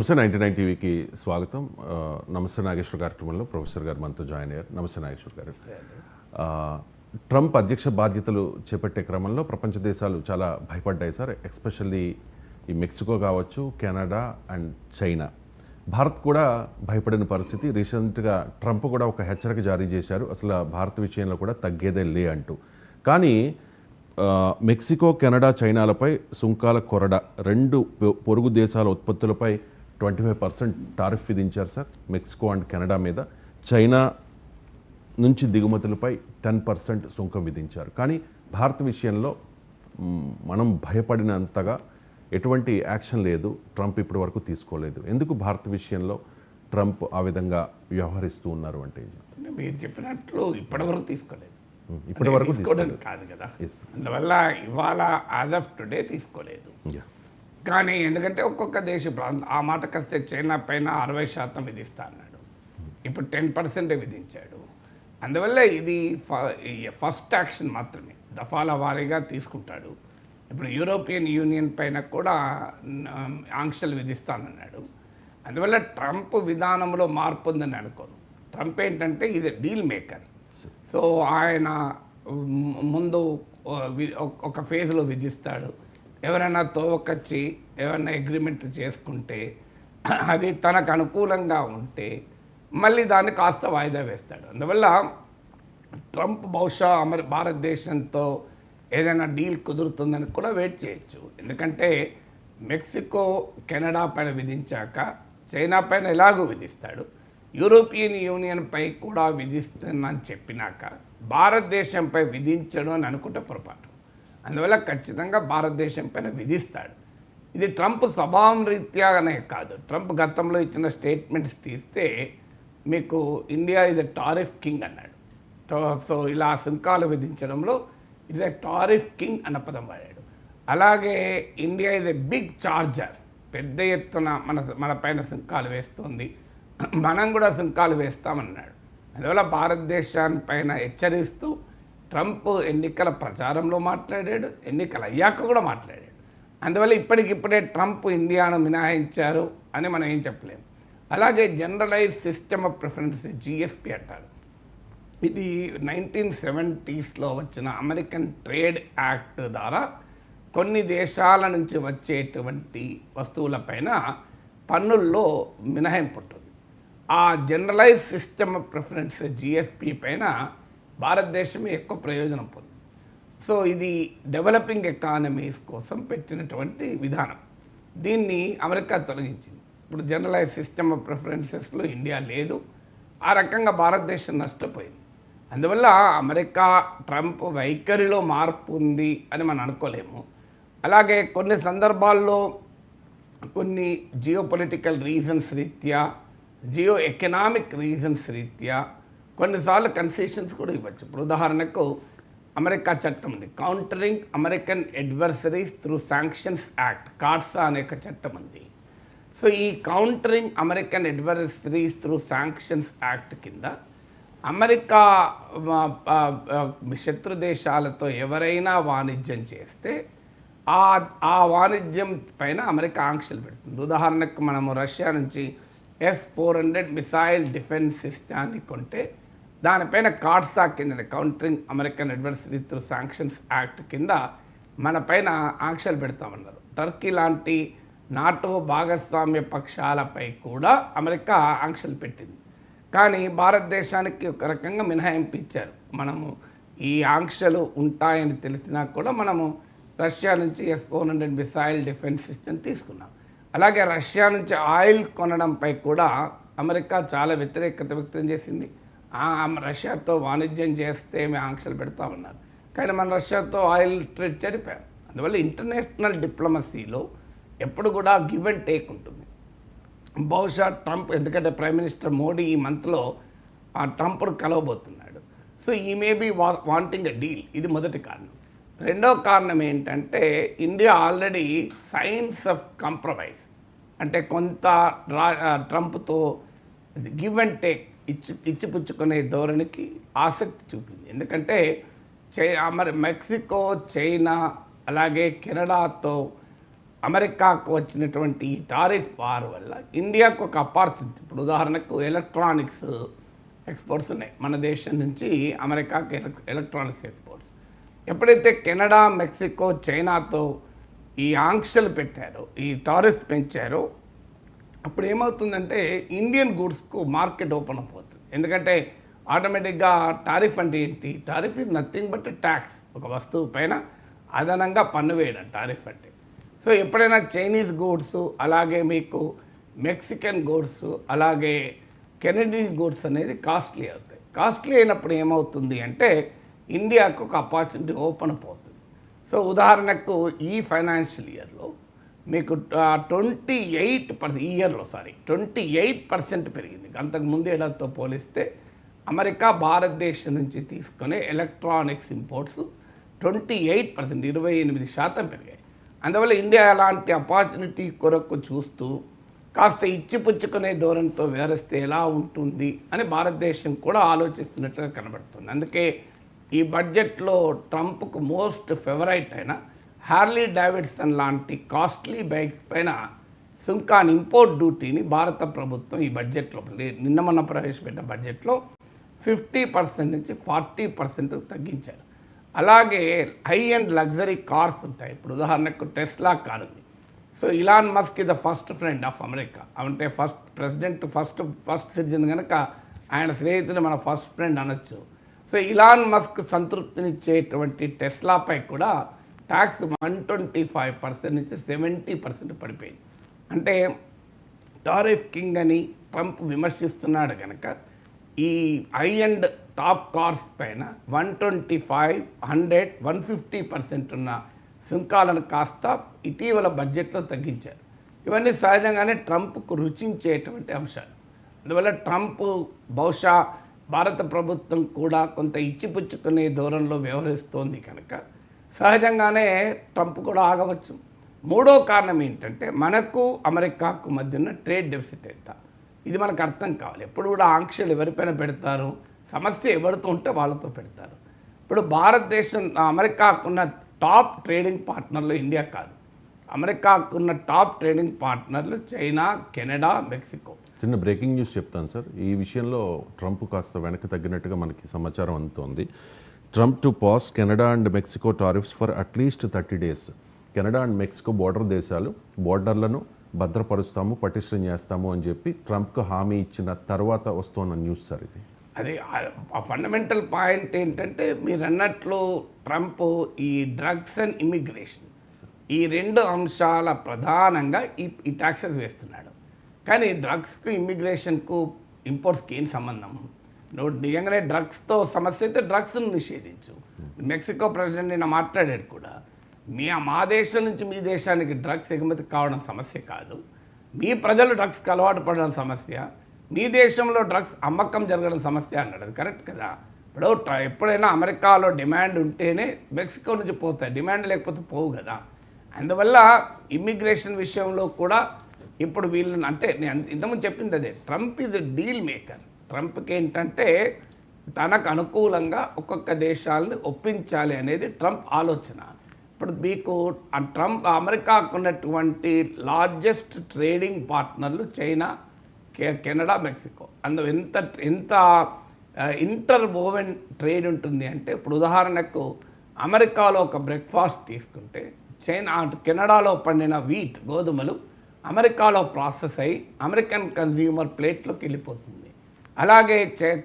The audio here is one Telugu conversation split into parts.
నమస్తే 99 టీవీకి స్వాగతం. నమస్తే నాగేశ్వర కార్యక్రమంలో ప్రొఫెసర్ గారు మనతో జాయిన్ అయ్యారు. నమస్తే నాగేశ్వర్ గారు. ట్రంప్ అధ్యక్ష బాధ్యతలు చేపట్టే క్రమంలో ప్రపంచ దేశాలు చాలా భయపడ్డాయి సార్. ఎస్పెషల్లీ ఈ మెక్సికో కావచ్చు, కెనడా అండ్ చైనా. భారత్ కూడా భయపడిన పరిస్థితి. రీసెంట్గా ట్రంప్ కూడా ఒక హెచ్చరిక జారీ చేశారు, అసలు భారత్ విషయంలో కూడా తగ్గేదే లే అంటూ. కానీ మెక్సికో, కెనడా, చైనాలపై సుంకాల కొరడ, రెండు పొరుగు దేశాల ఉత్పత్తులపై 25% టారిఫ్ విధించారు సార్ మెక్సికో అండ్ కెనడా మీద. చైనా నుంచి దిగుమతులపై 10% సుంకం విధించారు. కానీ భారత్ విషయంలో మనం భయపడినంతగా ఎటువంటి యాక్షన్ లేదు, ట్రంప్ ఇప్పటి వరకు తీసుకోలేదు. ఎందుకు భారత్ విషయంలో ట్రంప్ ఆ విధంగా వ్యవహరిస్తూ ఉన్నారు అంటే? మీరు చెప్పినట్లు ఇప్పటివరకు తీసుకోలేదు, ఇప్పటి వరకు తీసుకోవడం కాదు కదా. అందువల్ల ఇవాళ యాజ్ ఆఫ్ టుడే తీసుకోలేదు. కానీ ఎందుకంటే ఒక్కొక్క దేశం ఆ మాటకు వస్తే చైనా పైన 60% విధిస్తా అన్నాడు, ఇప్పుడు 10% విధించాడు. అందువల్ల ఇది ఫస్ట్ యాక్షన్ మాత్రమే, దఫాల వారీగా తీసుకుంటాడు. ఇప్పుడు యూరోపియన్ యూనియన్ పైన కూడా ఆంక్షలు విధిస్తానన్నాడు. అందువల్ల ట్రంప్ విధానంలో మార్పు ఉందని అనుకోను. ట్రంప్ ఏంటంటే ఇది డీల్ మేకర్. సో ఆయన ముందు ఒక ఫేజ్లో విధిస్తాడు, ఎవరైనా తోవకొచ్చి ఏమైనా అగ్రిమెంట్ చేసుకుంటే అది తనకు అనుకూలంగా ఉంటే మళ్ళీ దాన్ని కాస్త వాయిదా వేస్తాడు. అందువల్ల ట్రంప్ బహుశా భారతదేశంతో ఏదైనా డీల్ కుదురుతుందని కూడా వెయిట్ చేయొచ్చు. ఎందుకంటే మెక్సికో, కెనడా పైన విధించాక చైనా పైన ఎలాగూ విధిస్తాడు, యూరోపియన్ యూనియన్ పై కూడా విధిస్తుందని చెప్పినాక భారతదేశంపై విధించడం అని అనుకుంటే పొరపాటు. అందువల్ల ఖచ్చితంగా భారతదేశం పైన విధిస్తాడు. ఇది ట్రంప్ స్వభావం రీత్యానే కాదు, ట్రంప్ గతంలో ఇచ్చిన స్టేట్మెంట్స్ తీస్తే మీకు India is a tariff king అన్నాడు. సో ఇలా సుంకాలు విధించడంలో ఈజ్ ఎ టారిఫ్ కింగ్ అన్న పదం వాడాడు. అలాగే India is a big charger, పెద్ద ఎత్తున మన పైన సుంకాలు వేస్తుంది, మనం కూడా సుంకాలు వేస్తామన్నాడు. అందువల్ల భారతదేశాన్ని పైన హెచ్చరిస్తూ ట్రంప్ ఎన్నికల ప్రచారంలో మాట్లాడాడు, ఎన్నికలు అయ్యాక కూడా మాట్లాడాడు. అందువల్ల ఇప్పటికిప్పుడే ట్రంప్ ఇండియాను మినహాయించారు అని మనం ఏం చెప్పలేము. అలాగే generalize system of preference, GSP అంటారు. ఇది 1970s వచ్చిన అమెరికన్ ట్రేడ్ యాక్ట్ ద్వారా కొన్ని దేశాల నుంచి వచ్చేటువంటి వస్తువులపైన పన్నుల్లో మినహాయింపు ఉంటుంది. ఆ generalize system of preference, GSP పైన భారతదేశమే ఎక్కువ ప్రయోజనం పొందింది. సో ఇది డెవలపింగ్ ఎకానమీస్ కోసం పెట్టినటువంటి విధానం. దీన్ని అమెరికా తొలగించింది. ఇప్పుడు జనరలైజ్ సిస్టమ్ ఆఫ్ ప్రిఫరెన్సెస్లో ఇండియా లేదు. ఆ రకంగా భారతదేశం నష్టపోయింది. అందువల్ల అమెరికా ట్రంప్ వైఖరిలో మార్పు ఉంది అని మనం అనుకోలేము. అలాగే కొన్ని సందర్భాల్లో కొన్ని జియోపొలిటికల్ రీజన్స్ రీత్యా, జియో ఎకనామిక్ రీజన్స్ రీత్యా కొన్నిసార్లు కన్సెషన్స్ కూడా ఇవ్వచ్చు. ఇప్పుడు ఉదాహరణకు అమెరికా చట్టం ఉంది, countering American adversaries through sanctions act, CAATSA అనే ఒక చట్టం ఉంది. సో ఈ countering American adversaries through sanctions act కింద అమెరికా శత్రు దేశాలతో ఎవరైనా వాణిజ్యం చేస్తే ఆ వాణిజ్యం పైన అమెరికా ఆంక్షలు పెడుతుంది. ఉదాహరణకు మనము రష్యా నుంచి S-400 మిసైల్ డిఫెన్స్ సిస్టాన్ని కొంటే దానిపైన కార్ట్సా కింద, countering American adversary through sanctions act కింద మన పైన ఆంక్షలు పెడతామన్నారు. టర్కీ లాంటి నాటో భాగస్వామ్య పక్షాలపై కూడా అమెరికా ఆంక్షలు పెట్టింది. కానీ భారతదేశానికి ఒక రకంగా మినహాయింపు ఇచ్చారు. మనము ఈ ఆంక్షలు ఉంటాయని తెలిసినా కూడా మనము రష్యా నుంచి S-400 మిసైల్ డిఫెన్స్ సిస్టమ్ తీసుకున్నాం. అలాగే రష్యా నుంచి ఆయిల్ కొనడంపై కూడా అమెరికా చాలా వ్యతిరేకత వ్యక్తం చేసింది. రష్యాతో వాణిజ్యం చేస్తే మేము ఆంక్షలు పెడతామన్నారు. కానీ మన రష్యాతో ఆయిల్ ట్రేడ్ జరిపాం. అందువల్ల ఇంటర్నేషనల్ డిప్లొమసీలో ఎప్పుడు కూడా గివ్ అండ్ టేక్ ఉంటుంది. బహుశా ట్రంప్, ఎందుకంటే ప్రైమ్ మినిస్టర్ మోడీ ఈ మంత్లో ట్రంప్ను కలవబోతున్నాడు. సో ఈ may be wanting a deal. ఇది మొదటి కారణం. రెండో కారణం ఏంటంటే India already signs of compromise, అంటే కొంత ట్రంప్తో గివ్ అండ్ టేక్, ఇచ్చిపుచ్చుకునే ధోరణికి ఆసక్తి చూపింది. ఎందుకంటే మెక్సికో, చైనా అలాగే కెనడాతో అమెరికాకు వచ్చినటువంటి ఈ టారిఫ్ వార్ వల్ల ఇండియాకు ఒక అపార్చునిటీ. ఇప్పుడు ఉదాహరణకు ఎలక్ట్రానిక్స్ ఎక్స్పోర్ట్స్ ఉన్నాయి మన దేశం నుంచి అమెరికాకి ఎలక్ట్రానిక్స్ ఎక్స్పోర్ట్స్. ఎప్పుడైతే కెనడా, మెక్సికో, చైనాతో ఈ ఆంక్షలు పెట్టారో, ఈ టారిఫ్ పెంచారో, అప్పుడు ఏమవుతుందంటే ఇండియన్ గూడ్స్కు మార్కెట్ ఓపెన్ అయిపోతుంది. ఎందుకంటే ఆటోమేటిక్గా టారిఫ్ అంటే ఏంటి? Tariff is nothing but tax. ఒక వస్తువు పైన అదనంగా పన్ను వేయడం టారిఫ్ అంటే. సో ఎప్పుడైనా చైనీస్ గూడ్స్, అలాగే మీకు మెక్సికన్ గూడ్స్, అలాగే కెనడియన్ గూడ్స్ అనేది కాస్ట్లీ అవుతాయి. కాస్ట్లీ అయినప్పుడు ఏమవుతుంది అంటే ఇండియాకు ఒక ఆపర్చునిటీ ఓపెన్ అయిపోతుంది. సో ఉదాహరణకు ఈ ఫైనాన్షియల్ ఇయర్లో మీకు 28% పెరిగింది. అంతకు ముందు ఏడాదితో పోలిస్తే అమెరికా భారతదేశం నుంచి తీసుకునే ఎలక్ట్రానిక్స్ ఇంపోర్ట్స్ 28% పెరిగాయి. అందువల్ల ఇండియా అలాంటి ఆపర్చునిటీ కొరకు చూస్తూ కాస్త ఇచ్చిపుచ్చుకునే ధోరణితో వ్యవహరిస్తే ఎలా ఉంటుంది అని భారతదేశం కూడా ఆలోచిస్తున్నట్టుగా కనబడుతుంది. అందుకే ఈ బడ్జెట్లో ట్రంప్కు మోస్ట్ ఫేవరైట్ అయిన హార్లీ డేవిడ్సన్ లాంటి కాస్ట్లీ బైక్స్ పైన సుంకాన్ని, ఇంపోర్ట్ డ్యూటీని భారత ప్రభుత్వం ఈ బడ్జెట్లో, నిన్న మొన్న ప్రవేశపెట్టిన బడ్జెట్లో 50% నుంచి 40% తగ్గించారు. అలాగే హై అండ్ లగ్జరీ కార్స్ ఉంటాయి. ఇప్పుడు ఉదాహరణకు టెస్లా కార్ ఉంది. So Elon Musk is the first friend of America. అంటే ఫస్ట్ ప్రెసిడెంట్, ఫస్ట్ సిటిజన్ కనుక ఆయన స్నేహితుడు మన ఫస్ట్ ఫ్రెండ్ అనొచ్చు. సో ఇలాన్ మస్క్ సంతృప్తినిచ్చేటువంటి టెస్లాపై కూడా ట్యాక్స్ 125% నుంచి 70% పడిపోయింది. అంటే టారిఫ్ కింగ్ అని ట్రంప్ విమర్శిస్తున్నాడు కనుక ఈ హై అండ్ టాప్ కార్స్ పైన 125, 100, 150% ఉన్న సుంకాలను కాస్త ఇటీవల బడ్జెట్లో తగ్గించారు. ఇవన్నీ సహజంగానే ట్రంప్కు రుచించేటువంటి అంశాలు. అందువల్ల ట్రంప్ బహుశా భారత ప్రభుత్వం కూడా కొంత ఇచ్చిపుచ్చుకునే ధోరణిలో వ్యవహరిస్తోంది కనుక సహజంగానే ట్రంప్ కూడా ఆగవచ్చు. మూడో కారణం ఏంటంటే మనకు అమెరికాకు మధ్య ఉన్న ట్రేడ్ డెఫిసిట్ ఎంత, ఇది మనకు అర్థం కావాలి. ఎప్పుడు కూడా ఆంక్షలు ఎవరిపైన పెడతారు, సమస్య ఎవరితో ఉంటే వాళ్ళతో పెడతారు. ఇప్పుడు భారతదేశం, అమెరికాకున్న టాప్ ట్రేడింగ్ పార్ట్నర్లు ఇండియా కాదు. అమెరికాకున్న టాప్ ట్రేడింగ్ పార్ట్నర్లు చైనా, కెనడా, మెక్సికో. చిన్న బ్రేకింగ్ న్యూస్ చెప్తాను సార్. ఈ విషయంలో ట్రంప్ కాస్త వెనక్కి తగ్గినట్టుగా మనకి సమాచారం అందుతోంది. Trump to pause Canada and Mexico tariffs for at least 30 days. Canada and Mexico border దేశాలు బోర్డర్లను భద్రపరుస్తాము, పటిష్టం చేస్తాము అని చెప్పి ట్రంప్కు హామీ ఇచ్చిన తర్వాత వస్తున్న న్యూస్ సార్ ఇది. అది ఆ ఫండమెంటల్ పాయింట్ ఏంటంటే మీరు అన్నట్లు ట్రంప్ ఈ డ్రగ్స్ అండ్ ఇమిగ్రేషన్, ఈ రెండు అంశాల ప్రధానంగా ఈ ట్యాక్సెస్ వేస్తున్నాడు. కానీ డ్రగ్స్కు, ఇమిగ్రేషన్కు, ఇంపోర్ట్స్కి ఏం సంబంధం? నువ్వు నిజంగానే డ్రగ్స్తో సమస్య అయితే డ్రగ్స్ను నిషేధించు. మెక్సికో ప్రెసిడెంట్ నిన్న మాట్లాడాడు కూడా, మా దేశం నుంచి మీ దేశానికి డ్రగ్స్ ఎగుమతి కావడం సమస్య కాదు, మీ ప్రజలు డ్రగ్స్కి అలవాటు పడడం సమస్య, మీ దేశంలో డ్రగ్స్ అమ్మకం జరగడం సమస్య అన్నాడు. అది కరెక్ట్ కదా? ఇప్పుడు ఎప్పుడైనా అమెరికాలో డిమాండ్ ఉంటేనే మెక్సికో నుంచి పోతాయి, డిమాండ్ లేకపోతే పోవు కదా. అందువల్ల ఇమ్మిగ్రేషన్ విషయంలో కూడా ఇప్పుడు వీళ్ళని, అంటే నేను ఇంతకుముందు చెప్పింది అదే, ట్రంప్ ఈజ్ డీల్ మేకర్. ట్రంప్కి ఏంటంటే తనకు అనుకూలంగా ఒక్కొక్క దేశాలను ఒప్పించాలి అనేది ట్రంప్ ఆలోచన. ఇప్పుడు మీకు ట్రంప్ అమెరికాకు ఉన్నటువంటి లార్జెస్ట్ ట్రేడింగ్ పార్ట్నర్లు చైనా, కెనడా, మెక్సికో. అందులో ఎంత ఇంటర్ వోవెన్ ట్రేడ్ ఉంటుంది అంటే, ఇప్పుడు ఉదాహరణకు అమెరికాలో ఒక బ్రేక్ఫాస్ట్ తీసుకుంటే కెనడాలో పండిన వీట్, గోధుమలు అమెరికాలో ప్రాసెస్ అయ్యి అమెరికన్ కన్జ్యూమర్ ప్లేట్లోకి వెళ్ళిపోతుంది. అలాగే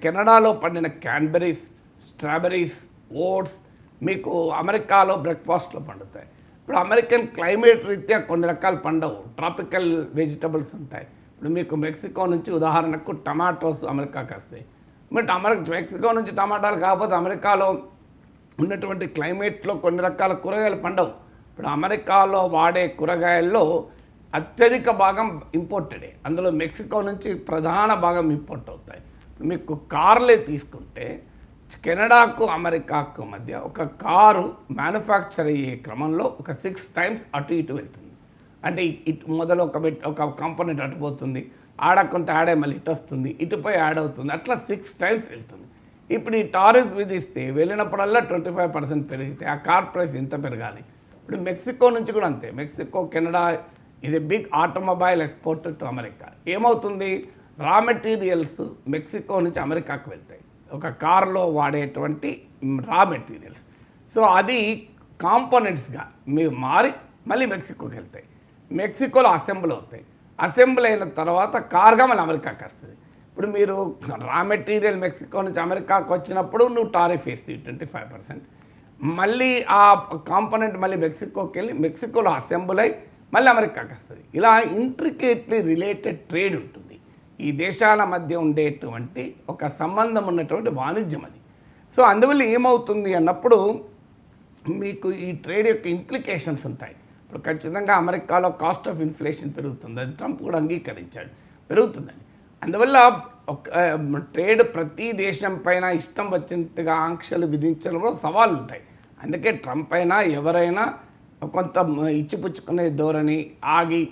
కెనడాలో పండిన క్యాన్బెరీస్, స్ట్రాబెరీస్, ఓట్స్ మీకు అమెరికాలో బ్రేక్ఫాస్ట్లో పండుతాయి. ఇప్పుడు అమెరికన్ క్లైమేట్ రీత్యా కొన్ని రకాలు పండవు, ట్రాపికల్ వెజిటబుల్స్ ఉంటాయి. ఇప్పుడు మీకు మెక్సికో నుంచి ఉదాహరణకు టమాటోస్ అమెరికాకి వస్తాయి. బట్ మెక్సికో నుంచి టమాటాలు కాకపోతే అమెరికాలో ఉన్నటువంటి క్లైమేట్లో కొన్ని రకాల కూరగాయలు పండవు. ఇప్పుడు అమెరికాలో వాడే కూరగాయల్లో అత్యధిక భాగం ఇంపోర్టెడే. అందులో మెక్సికో నుంచి ప్రధాన భాగం ఇంపోర్ట్ అవుతాయి. మీకు కార్లే తీసుకుంటే కెనడాకు అమెరికాకు మధ్య ఒక కారు మ్యానుఫ్యాక్చర్ అయ్యే క్రమంలో ఒక 6 times అటు ఇటు వెళ్తుంది. అంటే ఇటు మొదలు ఒక కాంపోనెంట్ అటుపోతుంది, ఆడ కొంత యాడ్ అయ్యి మళ్ళీ ఇటు వస్తుంది, ఇటుపై యాడ్ అవుతుంది, అట్లా 6 times వెళ్తుంది. ఇప్పుడు ఈ టారిఫ్ విధిస్తే వెళ్ళినప్పుడల్లా 25% పెరిగితే ఆ కార్ ప్రైస్ ఎంత పెరగాలి? ఇప్పుడు మెక్సికో నుంచి కూడా అంతే. మెక్సికో, కెనడా ఇది big automobile exporter to America. ఏమవుతుంది, రా మెటీరియల్స్ మెక్సికో నుంచి అమెరికాకు వెళ్తాయి, ఒక కారులో వాడేటువంటి రా మెటీరియల్స్. సో అది కాంపోనెంట్స్గా మీరు మారి మళ్ళీ మెక్సికోకి వెళ్తాయి, మెక్సికోలో అసెంబ్లీ అవుతాయి, అసెంబ్లీ అయిన తర్వాత కార్గా మళ్ళీ అమెరికాకి వస్తుంది. ఇప్పుడు మీరు రా మెటీరియల్ మెక్సికో నుంచి అమెరికాకు వచ్చినప్పుడు నువ్వు టారిఫ్ వేసి 25%, మళ్ళీ ఆ కాంపోనెంట్ మళ్ళీ మెక్సికోకి వెళ్ళి మెక్సికోలో అసెంబ్లీ అయి మళ్ళీ అమెరికాకి వస్తుంది. ఇలా ఇంట్రికేట్లీ రిలేటెడ్ ట్రేడ్ ఉంటుంది. ఈ దేశాల మధ్య ఉండేటువంటి ఒక సంబంధం ఉన్నటువంటి వాణిజ్యం అది. సో అందువల్ల ఏమవుతుంది అన్నప్పుడు మీకు ఈ ట్రేడ్ యొక్క ఇంప్లికేషన్స్ ఉంటాయి. ఇప్పుడు ఖచ్చితంగా అమెరికాలో కాస్ట్ ఆఫ్ ఇన్ఫ్లేషన్ పెరుగుతుంది, అది ట్రంప్ కూడా అంగీకరించాడు, పెరుగుతుందని. అందువల్ల ఒక ట్రేడ్ ప్రతి దేశం పైన ఇష్టం వచ్చినట్టుగా ఆంక్షలు విధించడంలో సవాళ్ళు ఉంటాయి. అందుకే ట్రంప్ అయినా ఎవరైనా కొంత ఇచ్చిపుచ్చుకునే ధోరణి, ఆగి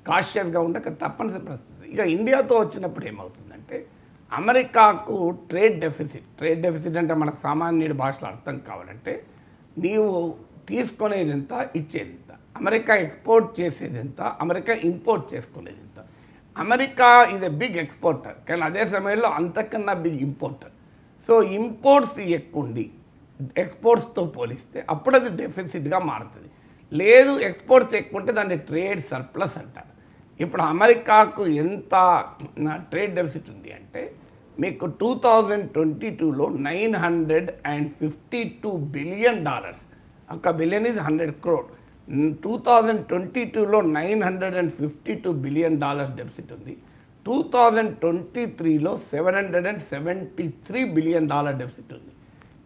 కాషియస్గా ఉండక తప్పనిసరి పరిస్థితి. ఇక ఇండియాతో వచ్చినప్పుడు ఏమవుతుందంటే అమెరికాకు ట్రేడ్ డెఫిసిట్ అంటే మనకు సామాన్యుడి భాషలో అర్థం కావాలంటే నీవు తీసుకునేది ఎంత, ఇచ్చేది ఎంత, అమెరికా ఎక్స్పోర్ట్ చేసేది ఎంత, అమెరికా ఇంపోర్ట్ చేసుకునేది ఎంత. America is a big exporter, కానీ అదే సమయంలో అంతకన్నా బిగ్ ఇంపోర్టర్. సో ఇంపోర్ట్స్ ఎక్కువ ఉండి ఎక్స్పోర్ట్స్తో పోలిస్తే అప్పుడు అది డెఫిసిట్గా మారుతుంది. లేదు ఎక్స్పోర్ట్స్ ఎక్కువ ఉంటే దాన్ని ట్రేడ్ సర్ప్లస్ అంటారు. ఇప్పుడు అమెరికాకు ఎంత ట్రేడ్ డెఫిసిట్ ఉంది అంటే మీకు 2022లో $952 బిలియన్, ఒక బిలియన్ ఇది 100 crore. 2022లో $952 బిలియన్ డెఫిసిట్ ఉంది. 2023లో $773 బిలియన్ డెఫిసిట్ ఉంది.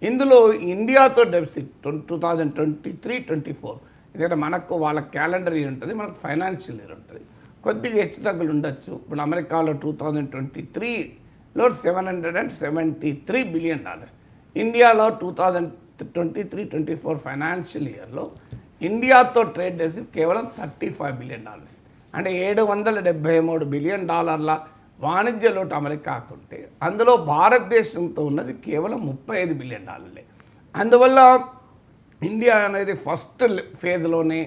ఇందులో ఇండియాతో డెఫిసిట్ 2023-24, ఎందుకంటే మనకు వాళ్ళ క్యాలెండర్ ఇయర్ ఉంటుంది, మనకు ఫైనాన్షియల్ ఇయర్ ఉంటుంది, కొద్దిగా హెచ్చుతగ్గులు ఉండొచ్చు. ఇప్పుడు అమెరికాలో 2023లో $773 బిలియన్, ఇండియాలో 2023-24 ఫైనాన్షియల్ ఇయర్లో ఇండియాతో ట్రేడ్ డెఫిసిట్ కేవలం $35 బిలియన్, అంటే $773 బిలియన్ వాణిజ్య లోటు అమెరికాకు ఉంటే అందులో భారతదేశంతో ఉన్నది కేవలం $35 బిలియన్. అందువల్ల ఇండియా అనేది ఫస్ట్ ఫేజ్లోనే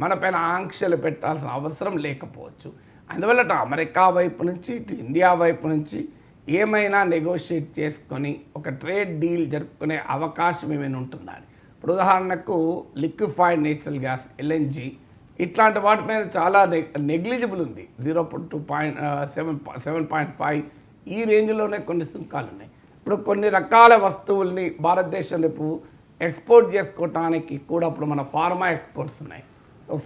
మనపైన ఆంక్షలు పెట్టాల్సిన అవసరం లేకపోవచ్చు. అందువల్ల అటు అమెరికా వైపు నుంచి ఇటు ఇండియా వైపు నుంచి ఏమైనా నెగోషియేట్ చేసుకొని ఒక ట్రేడ్ డీల్ జరుపుకునే అవకాశం ఏమైనా ఉంటుందా. ఇప్పుడు ఉదాహరణకు లిక్విఫైడ్ నేచురల్ గ్యాస్, ఎల్ఎన్జీ, ఇట్లాంటి వాటి మీద చాలా నెగ్లిజిబుల్ ఉంది. 7.5 ఈ రేంజ్లోనే కొన్ని సుంకాలు ఉన్నాయి. ఇప్పుడు కొన్ని రకాల వస్తువుల్ని భారతదేశం రేపు ఎక్స్పోర్ట్ చేసుకోవటానికి కూడా ఇప్పుడు మన ఫార్మా ఎక్స్పోర్ట్స్ ఉన్నాయి,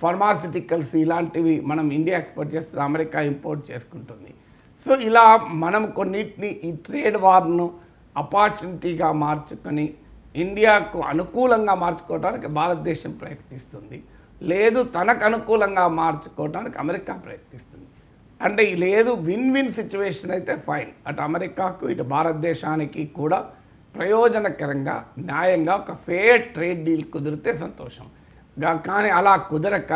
ఫార్మాసిటికల్స్ ఇలాంటివి మనం ఇండియా ఎక్స్పోర్ట్ చేస్తే అమెరికా ఇంపోర్ట్ చేసుకుంటుంది. సో ఇలా మనం కొన్నిటిని ఈ ట్రేడ్ వార్ను ఆపర్చునిటీగా మార్చుకొని ఇండియాకు అనుకూలంగా మార్చుకోవడానికి భారతదేశం ప్రయత్నిస్తుంది, లేదు తనకు అనుకూలంగా మార్చుకోవడానికి అమెరికా ప్రయత్నిస్తుంది. అంటే లేదు విన్ విన్ సిచ్యువేషన్ అయితే ఫైన్, అటు అమెరికాకు ఇటు భారతదేశానికి కూడా ప్రయోజనకరంగా న్యాయంగా ఒక ఫేర్ ట్రేడ్ డీల్ కుదిరితే సంతోషం. కానీ అలా కుదరక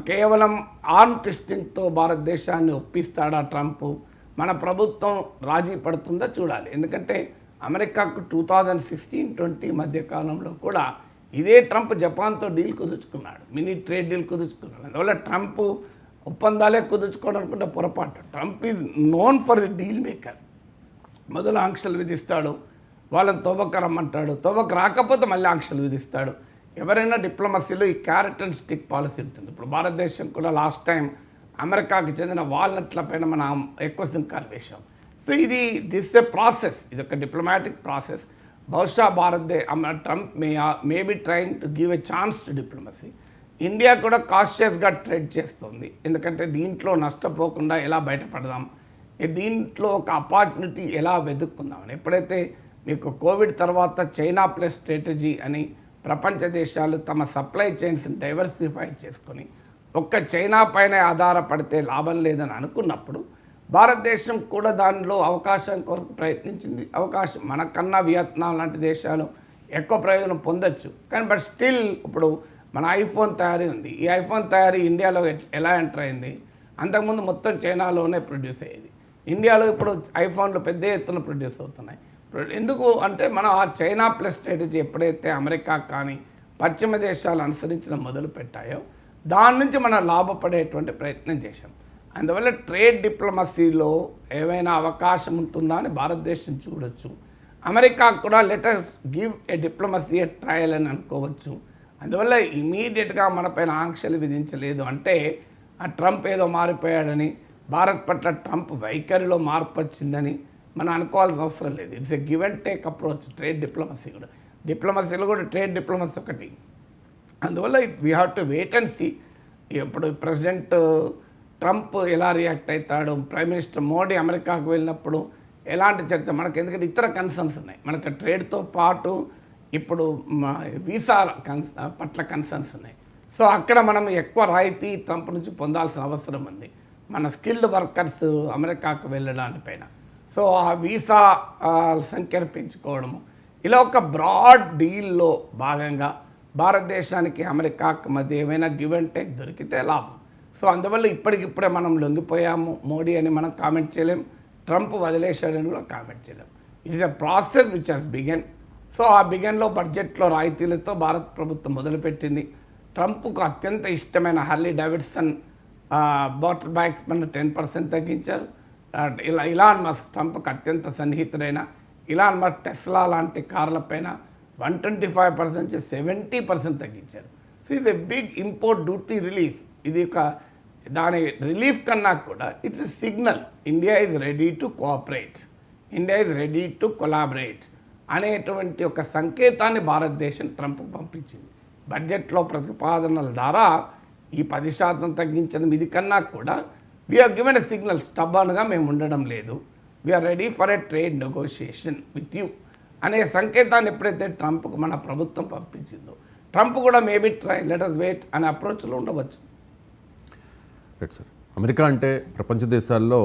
కేవలం ఆర్మ్ ట్విస్టింగ్తో భారతదేశాన్ని ఒప్పిస్తాడా ట్రంప్, మన ప్రభుత్వం రాజీ పడుతుందా చూడాలి. ఎందుకంటే అమెరికాకు 2016-20 మధ్య కాలంలో కూడా ఇదే ట్రంప్ జపాన్తో డీల్ కుదుర్చుకున్నాడు, మినీ ట్రేడ్ డీల్ కుదుర్చుకున్నాడు. అందువల్ల ట్రంప్ ఒప్పందాలే కుదుర్చుకోవడం అనుకుంటే పొరపాటు. Trump is known for the deal maker. మొదలు ఆంక్షలు విధిస్తాడు, వాళ్ళని తవ్వక రమ్మంటాడు, తవ్వక రాకపోతే మళ్ళీ ఆంక్షలు విధిస్తాడు. ఎవరైనా డిప్లొమసీలో ఈ క్యారెట్ అండ్ స్టిక్ పాలసీ ఉంటుంది. ఇప్పుడు భారతదేశం కూడా లాస్ట్ టైం అమెరికాకి చెందిన వాల్నట్ల పైన మనం ఎక్కువ సుంకాలు వేశాం. సో దిస్ ఏ ప్రాసెస్, ఇది ఒక డిప్లొమాటిక్ ప్రాసెస్. బహుశా Trump may be trying to give a chance to diplomacy. India కూడా కాషియస్గా ట్రేడ్ చేస్తుంది, ఎందుకంటే దీంట్లో నష్టపోకుండా ఎలా బయటపడదాం, దీంట్లో ఒక ఆపర్చునిటీ ఎలా వెతుక్కుందామని. ఎప్పుడైతే మీకు కోవిడ్ తర్వాత చైనా ప్లస్ స్ట్రాటజీ అని ప్రపంచ దేశాలు తమ సప్లై చైన్స్ని డైవర్సిఫై చేసుకొని ఒక్క చైనా పైన ఆధారపడితే లాభం లేదని అనుకున్నప్పుడు భారతదేశం కూడా దానిలో అవకాశం కొరకు ప్రయత్నించింది. అవకాశం మనకన్నా వియత్నాం లాంటి దేశాలు ఎక్కువ ప్రయోజనం పొందొచ్చు, కానీ బట్ స్టిల్ ఇప్పుడు మన ఐఫోన్ తయారీ ఉంది. ఈ ఐఫోన్ తయారీ ఇండియాలో ఎలా ఎంటర్ అయింది? అంతకుముందు మొత్తం చైనాలోనే ప్రొడ్యూస్ అయ్యేది. ఇండియాలో ఇప్పుడు ఐఫోన్లు పెద్ద ఎత్తున ప్రొడ్యూస్ అవుతున్నాయి. ఎందుకు అంటే మనం ఆ చైనా ప్లస్ స్ట్రాటజీ ఎప్పుడైతే అమెరికా కానీ పశ్చిమ దేశాలు అనుసరించడం మొదలుపెట్టాయో దాని నుంచి మనం లాభపడేటువంటి ప్రయత్నం చేశాం. అందువల్ల ట్రేడ్ డిప్లొమసీలో ఏమైనా అవకాశం ఉంటుందా అని భారతదేశం చూడొచ్చు. అమెరికా కూడా letters give a diplomacy A trial అని అనుకోవచ్చు. అందువల్ల ఇమీడియట్గా మనపైన ఆంక్షలు విధించలేదు అంటే ఆ ట్రంప్ ఏదో మారిపోయాడని, భారత్ పట్ల ట్రంప్ వైఖరిలో మార్పు వచ్చిందని మనం అనుకోవాల్సిన అవసరం లేదు. It's a give and take approach. Trade diplomacy కూడా, డిప్లొమసీలో కూడా ట్రేడ్ డిప్లొమసీ ఒకటి. అందువల్ల we have to wait and see. ఇప్పుడు ప్రెసిడెంట్ ట్రంప్ ఎలా రియాక్ట్ అవుతాడు, ప్రైమ్ మినిస్టర్ మోడీ అమెరికాకు వెళ్ళినప్పుడు ఎలాంటి చర్చ మనకు, ఎందుకంటే ఇతర కన్సర్న్స్ ఉన్నాయి మనకు. ట్రేడ్తో పాటు ఇప్పుడు వీసా పట్ల కన్సర్న్స్ ఉన్నాయి. సో అక్కడ మనం ఎక్కువ రాయితీ ట్రంప్ నుంచి పొందాల్సిన అవసరం ఉంది మన స్కిల్డ్ వర్కర్స్ అమెరికాకు వెళ్ళడానిపైన. సో ఆ వీసా సంఖ్యను పెంచుకోవడము, ఇలా ఒక బ్రాడ్ డీల్లో భాగంగా భారతదేశానికి అమెరికాకు మధ్య ఏమైనా గివ్ అండ్ టేక్ దొరికితే లాభం. సో అందువల్ల ఇప్పటికిప్పుడే మనం లొంగిపోయాము మోడీ అని మనం కామెంట్ చేయలేం, ట్రంప్ వదిలేశాడని కూడా కామెంట్ చేయలేం. It is a process which has begun. So ఆ బిగన్లో బడ్జెట్లో రాయితీలతో భారత ప్రభుత్వం మొదలుపెట్టింది. ట్రంప్కు అత్యంత ఇష్టమైన హార్లీ డేవిడ్సన్ బాటిల్ బ్యాగ్స్ పైన 10% తగ్గించారు. ఇలాన్ మస్క్, ట్రంప్కు అత్యంత సన్నిహితుడైన ఇలాన్ మస్క్ టెస్లా లాంటి కార్లపైన 125% 70% తగ్గించారు. సో ఇది బిగ్ ఇంపోర్ట్ డ్యూటీ రిలీఫ్. ఇది ఒక దాని రిలీఫ్ కన్నా కూడా it's a signal. India is ready to cooperate, India is ready to collaborate అనేటువంటి ఒక సంకేతాన్ని భారతదేశం ట్రంప్కు పంపించింది. బడ్జెట్లో ప్రతిపాదనల ద్వారా ఈ 10% తగ్గించడం ఇది కన్నా కూడా వీఆర్ గివెన్ ఎ సిగ్నల్. స్టబ్బన్గా మేము ఉండడం లేదు, we are ready for a trade negotiation with you అనే సంకేతాన్ని ఎప్పుడైతే ట్రంప్కు మన ప్రభుత్వం పంపించిందో, ట్రంప్ కూడా maybe try let us wait అనే అప్రోచ్లో ఉండవచ్చు. Right sir. అమెరికా అంటే ప్రపంచ దేశాల్లో